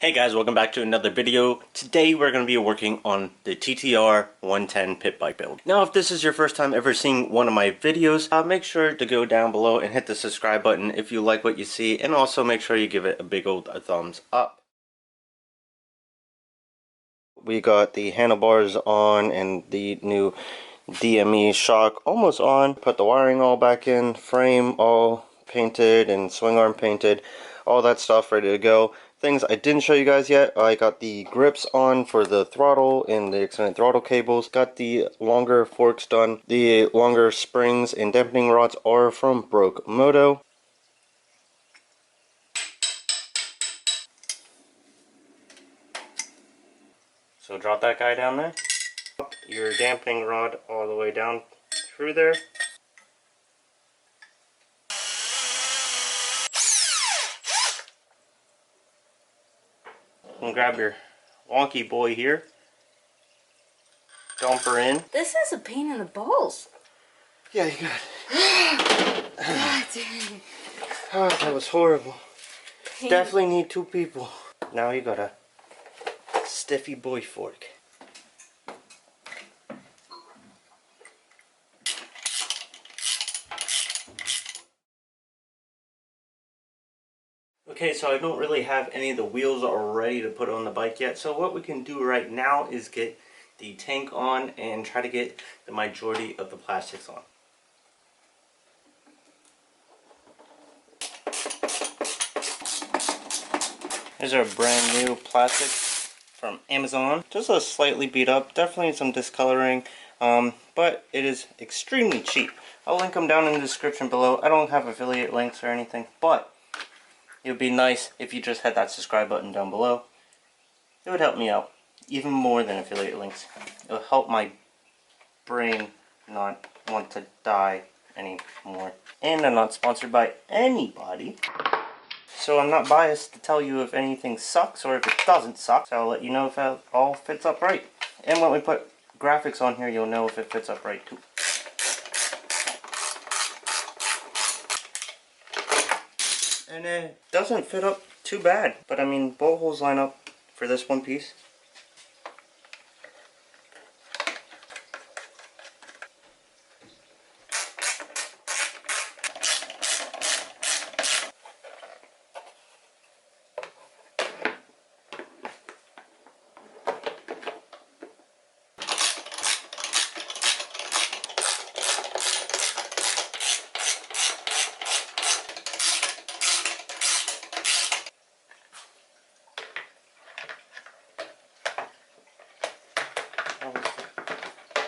Hey guys, welcome back to another video. Today we're going to be working on the TTR110 pit bike build. Now if this is your first time ever seeing one of my videos, make sure to go down below and hit the subscribe button if you like what you see, and also make sure you give it a big old thumbs up. We got the handlebars on and the new DME shock almost on. Put the wiring all back in, frame all painted and swing arm painted, all that stuff ready to go. Things I didn't show you guys yet, I got the grips on for the throttle and the extended throttle cables. Got the longer forks done. The longer springs and dampening rods are from MOTO. So drop that guy down there. Your dampening rod all the way down through there. And grab your wonky boy here. Dump her in. This is a pain in the balls. Yeah, you got it. God dang. Oh, that was horrible. Pain. Definitely need two people. Now you got a stiffy boy fork. Okay, so I don't really have any of the wheels ready to put on the bike yet, so what we can do right now is get the tank on and try to get the majority of the plastics on. These are brand new plastics from Amazon. Just a slightly beat up, definitely some discoloring, but it is extremely cheap. I'll link them down in the description below. I don't have affiliate links or anything, but it would be nice if you just had that subscribe button down below. It would help me out, even more than affiliate links. It will help my brain not want to die anymore. And I'm not sponsored by anybody, so I'm not biased to tell you if anything sucks or if it doesn't suck. So I'll let you know if it all fits up right. And when we put graphics on here, you'll know if it fits up right too. And it doesn't fit up too bad, but I mean, bolt holes line up for this one piece.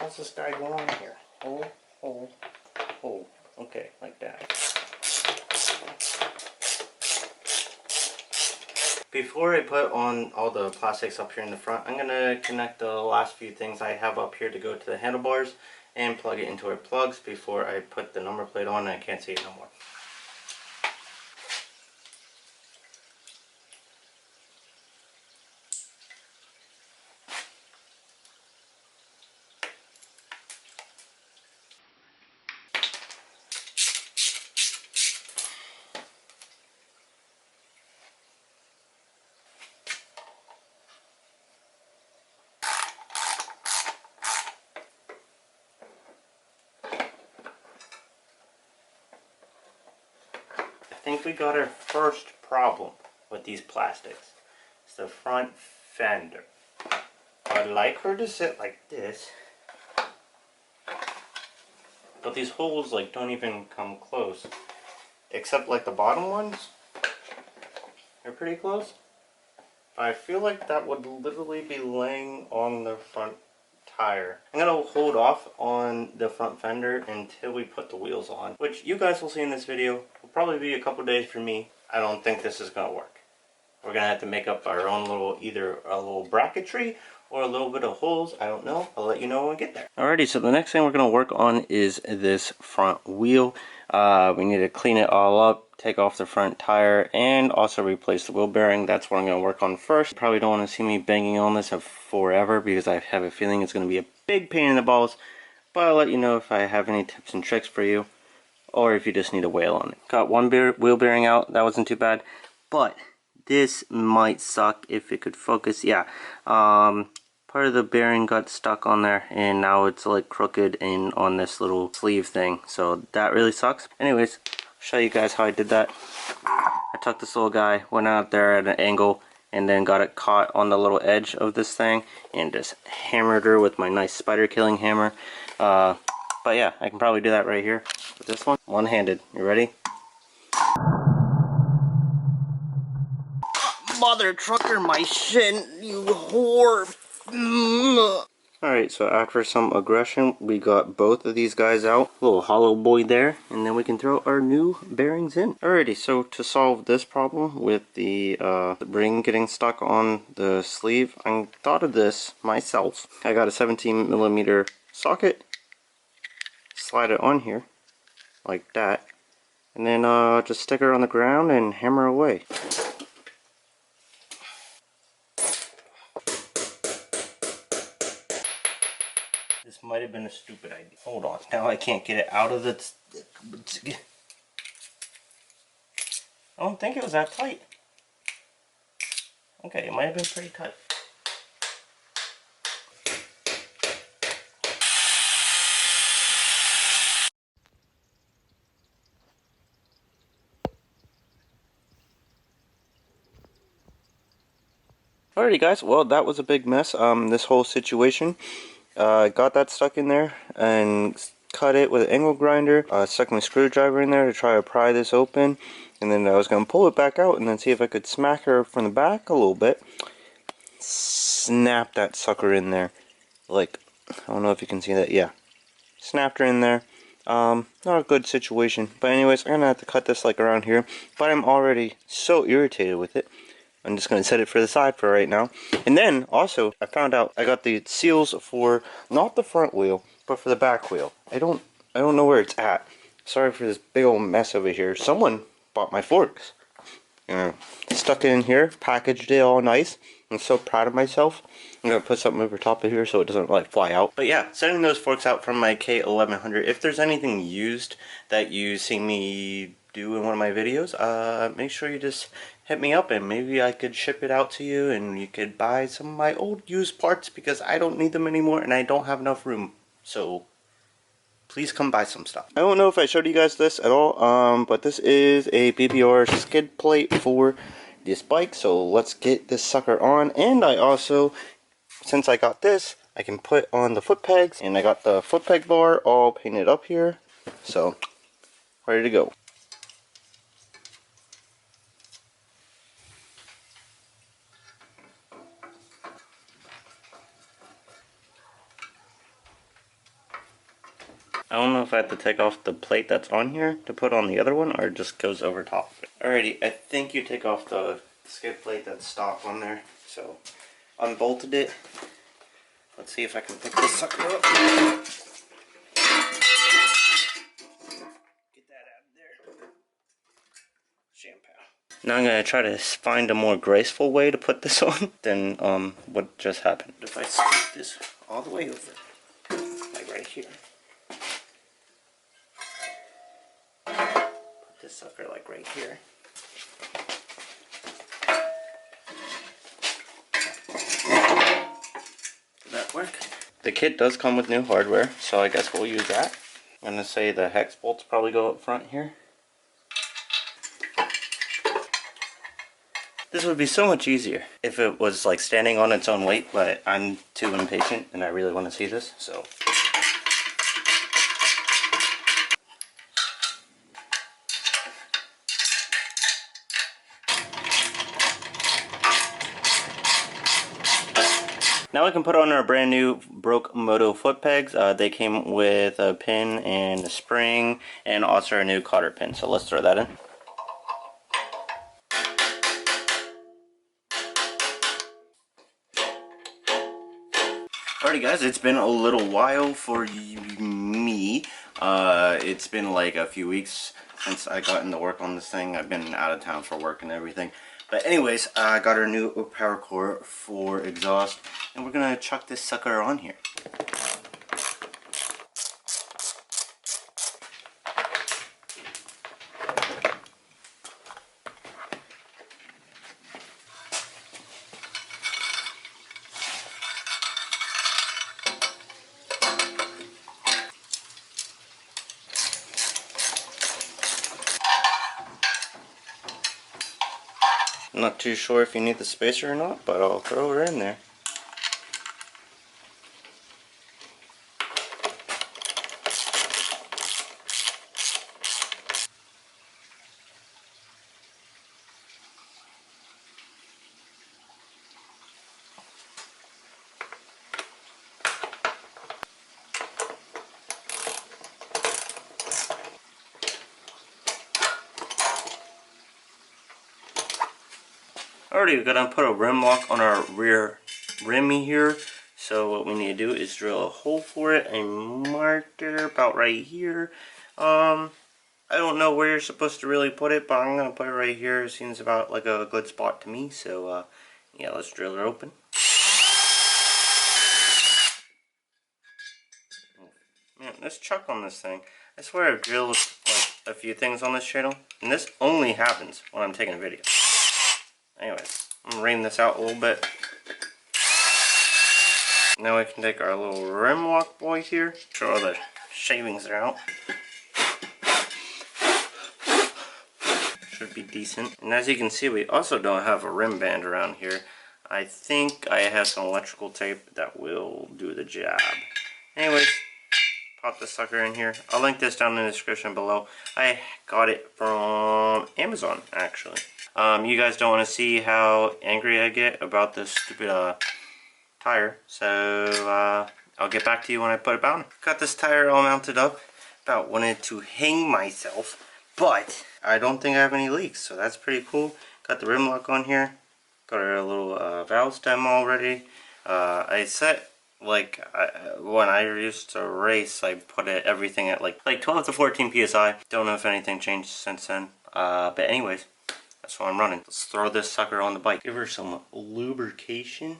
How's this guy going on here? Hole, hole, hole. Okay, like that. Before I put on all the plastics up here in the front, I'm going to connect the last few things I have up here to go to the handlebars and plug it into our plugs before I put the number plate on and I can't see it no more. I think we got our first problem with these plastics. It's the front fender. I'd like her to sit like this, but these holes like don't even come close, except like the bottom ones. They're pretty close. I feel like that would literally be laying on the front tire. I'm gonna hold off on the front fender until we put the wheels on, which you guys will see in this video. Will probably be a couple days for me. I don't think this is gonna work. We're gonna have to make up our own little, either a little bracketry or a little bit of holes. I don't know. I'll let you know when we get there. Alrighty, so the next thing we're gonna work on is this front wheel. We need to clean it all up, take off the front tire, and also replace the wheel bearing. That's what I'm gonna work on first. You probably don't want to see me banging on this forever because I have a feeling it's gonna be a big pain in the balls. But I'll let you know if I have any tips and tricks for you, or if you just need a whale on it. Got one wheel bearing out. That wasn't too bad, but this might suck if it could focus. Yeah, part of the bearing got stuck on there, and now it's like crooked and on this little sleeve thing, so that really sucks. Anyways, I'll show you guys how I did that. I took this little guy, went out there at an angle, and then got it caught on the little edge of this thing and just hammered her with my nice spider killing hammer. But yeah, I can probably do that right here with this one-handed. You ready? Mother trucker, my shin, you whore. Alright, so after some aggression, we got both of these guys out. Little hollow boy there, and then we can throw our new bearings in. Alrighty, so to solve this problem with the ring getting stuck on the sleeve, I thought of this myself. I got a 17mm socket, slide it on here, like that, and then just stick her on the ground and hammer away. This might have been a stupid idea. Hold on. Now I can't get it out of the... I don't think it was that tight. Okay, it might have been pretty tight. Alrighty guys, well that was a big mess, this whole situation. Got that stuck in there and cut it with an angle grinder, stuck my screwdriver in there to try to pry this open, and then I was going to pull it back out and then see if I could smack her from the back a little bit. Snap that sucker in there. Like, I don't know if you can see that, yeah. Snapped her in there. Not a good situation. But anyways, I'm going to have to cut this like around here, but I'm already so irritated with it. I'm just going to set it for the side for right now. And then, also, I found out I got the seals for, not the front wheel, but for the back wheel. I don't know where it's at. Sorry for this big old mess over here. Someone bought my forks. Stuck it in here, packaged it all nice. I'm so proud of myself. I'm going to put something over top of here so it doesn't like fly out. But yeah, sending those forks out from my K1100. If there's anything used that you see me do in one of my videos, make sure you just hit me up and maybe I could ship it out to you and you could buy some of my old used parts because I don't need them anymore and I don't have enough room. So please come buy some stuff. I don't know if I showed you guys this at all, but this is a BBR skid plate for this bike, so let's get this sucker on. And I also, since I got this, I can put on the foot pegs, and I got the foot peg bar all painted up here, so ready to go. I don't know if I have to take off the plate that's on here to put on the other one, or it just goes over top of it. Alrighty, I think you take off the skid plate that's stopped on there. So, unbolted it. Let's see if I can pick this sucker up. Get that out of there. Shampoo. Now I'm going to try to find a more graceful way to put this on than what just happened. If I scoot this all the way over, like right here. This sucker like right here. Did that work? The kit does come with new hardware, so I guess we'll use that. I'm gonna say the hex bolts probably go up front here. This would be so much easier if it was like standing on its own weight, but I'm too impatient and I really want to see this, so. Now we can put on our brand new broke MOTO foot pegs. They came with a pin and a spring and also a new cotter pin. So let's throw that in. Alrighty guys, it's been a little while for me. It's been like a few weeks since I got into work on this thing. I've been out of town for work and everything. But anyways, I got our new power core for exhaust, and we're gonna chuck this sucker on here. I'm not too sure if you need the spacer or not, but I'll throw her in there. Alrighty, we're gonna put a rim lock on our rear rim here. So what we need to do is drill a hole for it. I marked it about right here. I don't know where you're supposed to really put it, but I'm gonna put it right here. It seems about like a good spot to me. So yeah, let's drill it open. Man, this chuck on this thing. I swear I've drilled like a few things on this channel, and this only happens when I'm taking a video. Anyways, I'm gonna ream this out a little bit. Now we can take our little rim lock boy here. Sure all the shavings are out. Should be decent. And as you can see, we also don't have a rim band around here. I think I have some electrical tape that will do the job. Anyways, pop this sucker in here. I'll link this down in the description below. I got it from Amazon, actually. You guys don't want to see how angry I get about this stupid tire, so I'll get back to you when I put it on. Got this tire all mounted up. About wanted to hang myself, but I don't think I have any leaks, so that's pretty cool. Got the rim lock on here. Got our little valve stem already. I set like when I used to race, I put everything at like 12 to 14 psi. Don't know if anything changed since then. But anyways, that's what I'm running. Let's throw this sucker on the bike. Give her some lubrication.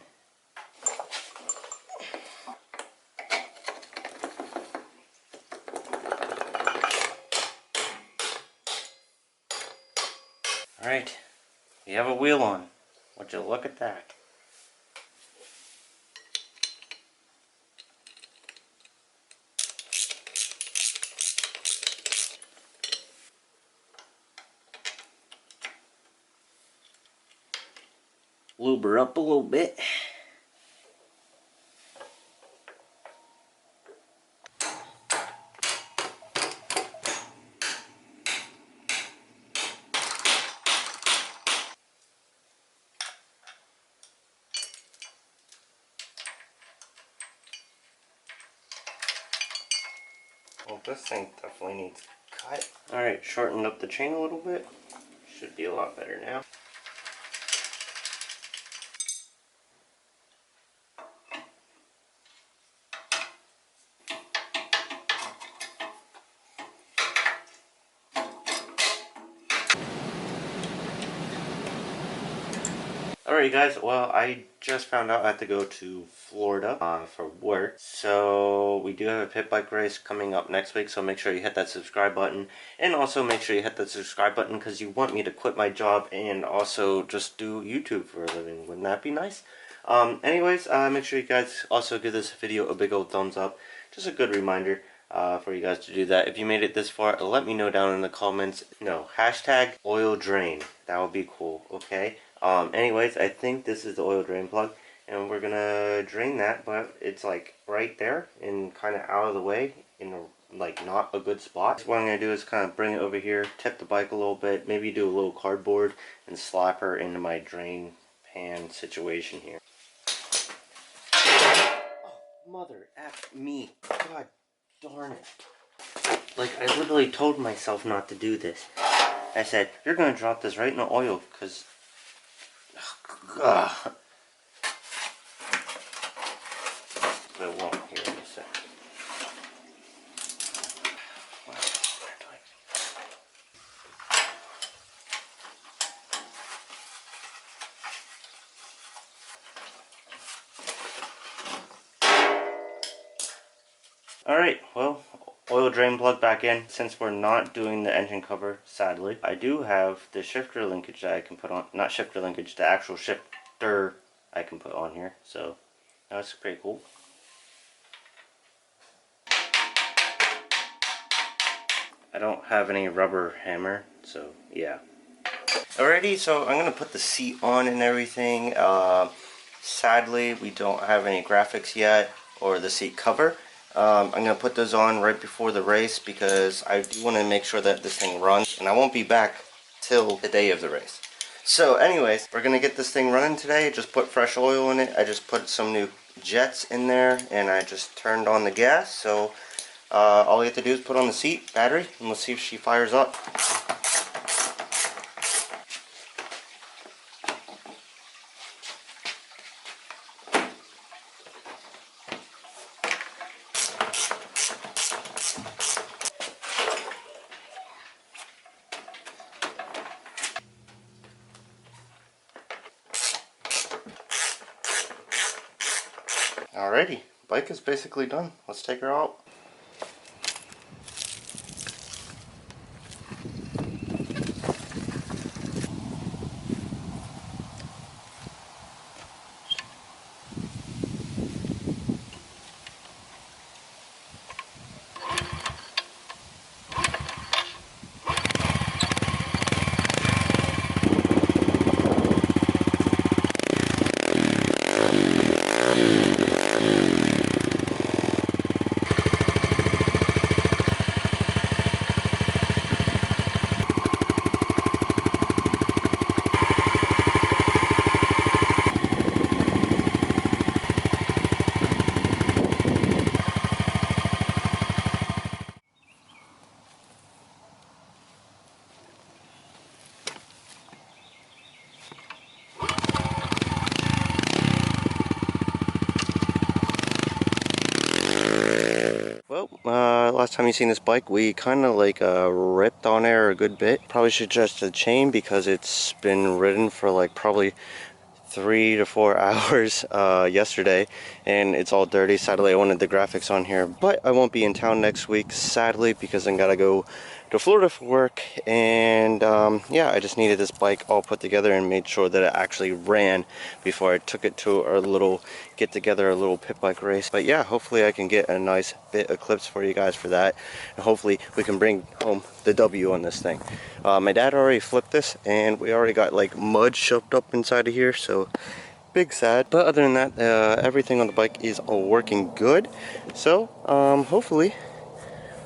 Alright, we have a wheel on. Would you look at that? Lube her up a little bit. Well, this thing definitely needs cut. Alright, shortened up the chain a little bit. Should be a lot better now. Alright guys, well I just found out I have to go to Florida for work. So we do have a pit bike race coming up next week, so make sure you hit that subscribe button. And also make sure you hit that subscribe button because you want me to quit my job and also just do YouTube for a living. Wouldn't that be nice? Anyways, make sure you guys also give this video a big old thumbs up. Just a good reminder for you guys to do that. If you made it this far, let me know down in the comments. No, hashtag oil drain. That would be cool, okay? Anyways, I think this is the oil drain plug, and we're gonna drain that, but it's like right there and kind of out of the way in a, like not a good spot. So what I'm gonna do is kind of bring it over here, tip the bike a little bit, maybe do a little cardboard and slap her into my drain pan situation here. Oh, mother F me. God darn it. Like, I literally told myself not to do this. I said, you're gonna drop this right in the oil, because ugh. But it won't here in a sec. Alright, well, oil drain plug back in. Since we're not doing the engine cover, sadly, I do have the shifter linkage that I can put on. Not shifter linkage, the actual shifter I can put on here. So, that's pretty cool. I don't have any rubber hammer, so yeah. Alrighty, so I'm gonna put the seat on and everything. Sadly, we don't have any graphics yet, or the seat cover. I'm gonna put those on right before the race because I do want to make sure that this thing runs, and I won't be back till the day of the race. So anyways, we're gonna get this thing running today. Just put fresh oil in it. I just put some new jets in there, and I just turned on the gas. So all we have to do is put on the seat, battery, and we'll see if she fires up. Alrighty, bike is basically done. Let's take her out. Well, last time you seen this bike, we kind of like ripped on air a good bit. Probably should adjust the chain because it's been ridden for like probably 3 to 4 hours yesterday, and it's all dirty. Sadly, I wanted the graphics on here, but I won't be in town next week, sadly, because I gotta go to Florida for work. And yeah, I just needed this bike all put together and made sure that it actually ran before I took it to our little get together, a little pit bike race. But yeah, hopefully I can get a nice bit of clips for you guys for that, and hopefully we can bring home the W on this thing. My dad already flipped this, and we already got like mud shoved up inside of here, so big sad. But other than that, everything on the bike is all working good. So hopefully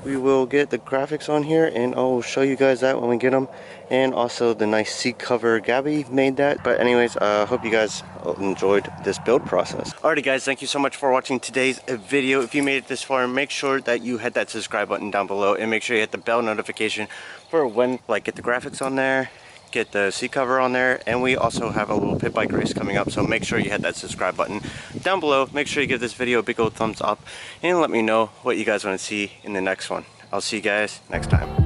we will get the graphics on here, and I'll show you guys that when we get them, and also the nice seat cover. Gabby made that. But anyways, hope you guys enjoyed this build process. Alrighty guys, thank you so much for watching today's video. If you made it this far, make sure that you hit that subscribe button down below, and make sure you hit the bell notification for when get the graphics on there, get the seat cover on there, and we also have a little pit bike race coming up, so make sure you hit that subscribe button down below. Make sure you give this video a big old thumbs up, and let me know what you guys want to see in the next one. I'll see you guys next time.